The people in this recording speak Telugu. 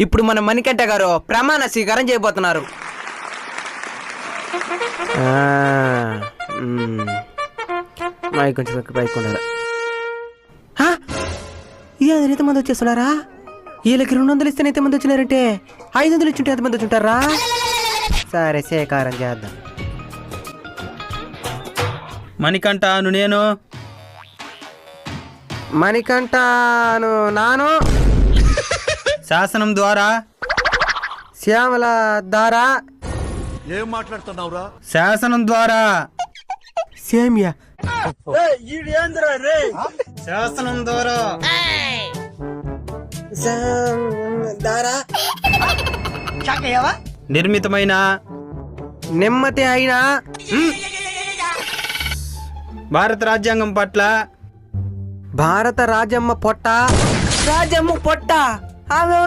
ఇప్పుడు మన మణికంఠ గారు ప్రమాణ స్వీకారం చేయబోతున్నారు. కొంచెం పైకి ఉండాలి. ఎంతమంది వచ్చేస్తున్నారా? వీళ్ళకి 200 ఇస్తే ఎంతమంది వచ్చినారంటే 500 ఇచ్చుంటే ఎంతమంది వచ్చుంటారా? సరే స్వీకారం చేద్దాం. మణికంఠను నేను, మణికంఠను నాను, శాసనం ద్వారా, శ్యామల ద్వారా, ఏం మాట్లాడుతున్నావురా? శాసనం ద్వారా, సేమియా శాసనం ద్వారా, నిర్మితమైన నెమ్మది అయినా భారత రాజ్యాంగం పట్ల, భారత రాజమ్మ పొట్ట, రాజమ్మ పొట్ట ఆమె